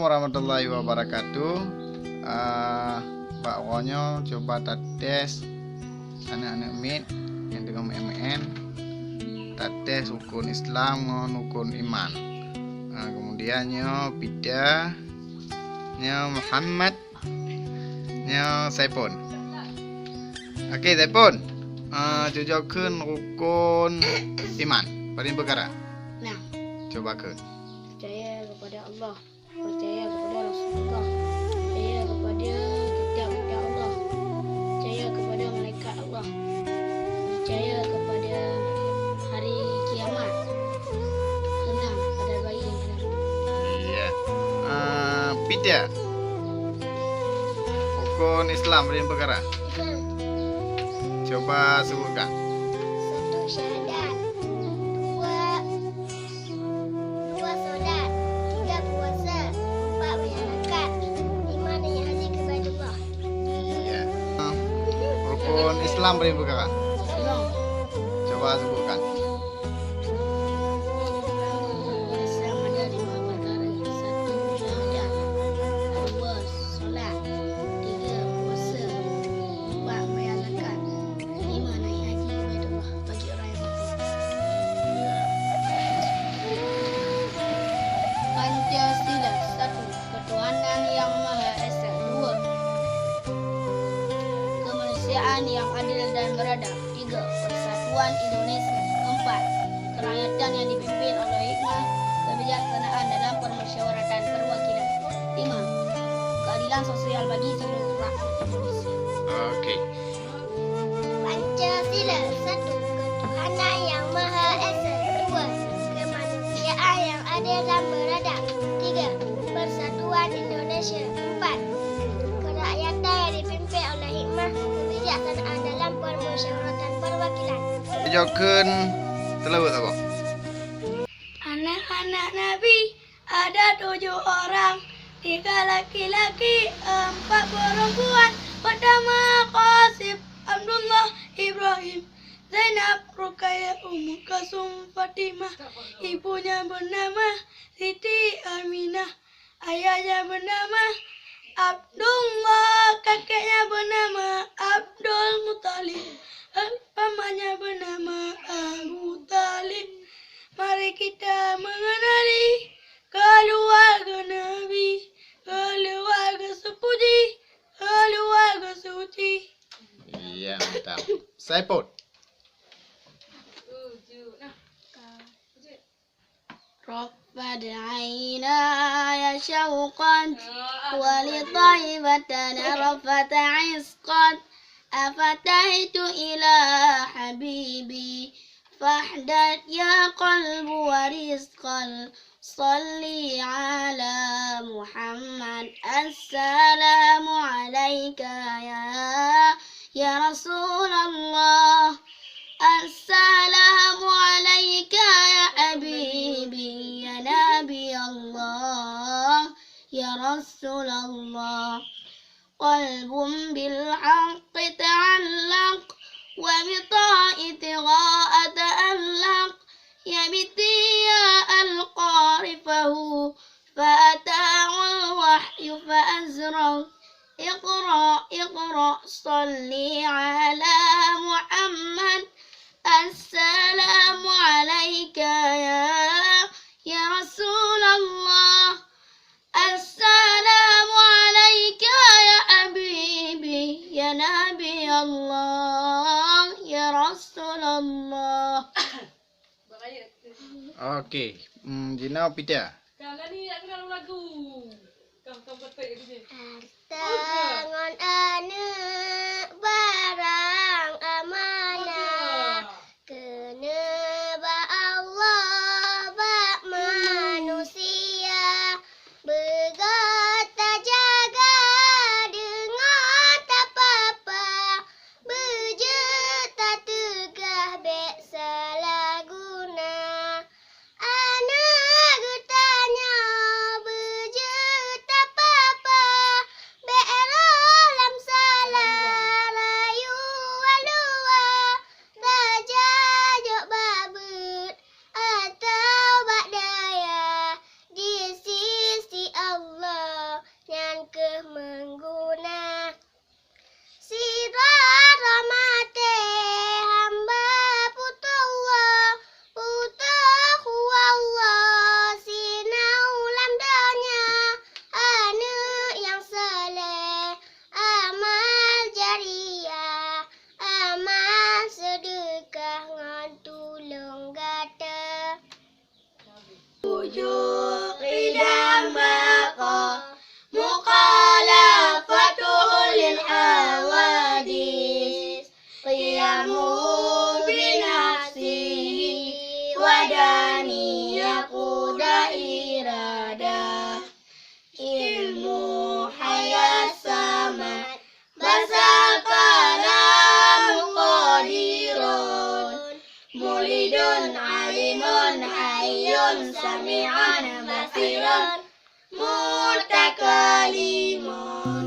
warahmatullahi wabarakatuh. Bakwonya coba tes anak-anak mit yang dengan MN tes rukun Islam ngon rukun iman. Kemudiannya Pida nya Muhammad nya Saipun. Okey Saipun. Jojokeun rukun iman. Paling perkara. Nah, Coba ke. percaya kepada Allah, percaya kepada Rasulullah, percaya kepada kitab-kitab Allah, percaya kepada malaikat Allah, percaya kepada hari kiamat. Senang pada bayi yang ada. Iya. Pida. Rukun Islam paling perkara. Coba sebutkan. Satu syahadat, dua solat, tiga puasa, empat bayar zakat, lima naik haji kepada Allah. Iya. Rukun Islam paling perkara. Coba sebutkan. Islam ada 5 perkara. 1 syahadat, 2 solat, 3 puasa, 4 bayar zakat, 5 naik haji kepada Allah bagi orang yang mampu. Iya. Pancasila. 1. Ketuhanan yang Maha Esa. 2. Kemanusiaan yang adil dan beradab. 3. Persatuan Indonesia. 4. Kerakyatan yang dipimpin oleh hikmah kebijaksanaan dalam permusyawaratan perwakilan. 5. Keadilan sosial bagi seluruh rakyat Indonesia. Okey. Pancasila. 1. Ketuhanan yang Maha Esa. 2. Kemanusiaan yang adil dan beradab. 3. Persatuan Indonesia. 4. Kerakyatan yang dipimpin oleh hikmah kebijaksanaan dalam permusyawaratan perwakilan. Jojokeun telawut apa? Anak-anak Nabi ada 7 orang, 3 laki-laki, 4 perempuan. Pertama Qasim, Abdullah, Ibrahim, Zainab, Ruqayyah, Ummu Kalsum, Fatimah. Ibunya bernama Siti Aminah, ayahnya bernama Abdullah, kakeknya bernama Abdul Muthalib, pamannya bernama Abu Talib. Mari kita mengenali keluarga Nabi, keluarga sepuji, keluarga suci. Iya, mantap. Saipun. رفد عيناي شوقا ولطيبة رفت عسقا أفتيت إلى حبيبي فاحدث يا قلب ورزقا صلي على محمد السلام عليك يا رسول الله السلام عليك يا حبيبي يا نبي الله يا رسول الله قلب بالحق تعلق وبطائف غاء تألق يبتي يا القارفه فأتاه الوحي فأزرق اقرأ اقرأ صلي على محمد السلام عليك يا رسول الله السلام عليك يا حبيبي يا نبي الله يا رسول الله. Okey. Jina Pida. Kalau ni nak kenal lagu. Kau betul je. Tangan anak barang amanah, kena ba Allah ba manusia, bergata jaga dengan tak apa-apa, berjuta tegah bek salah guna. Anak gutanya berjuta apa-apa, bek rolam salah. kelima.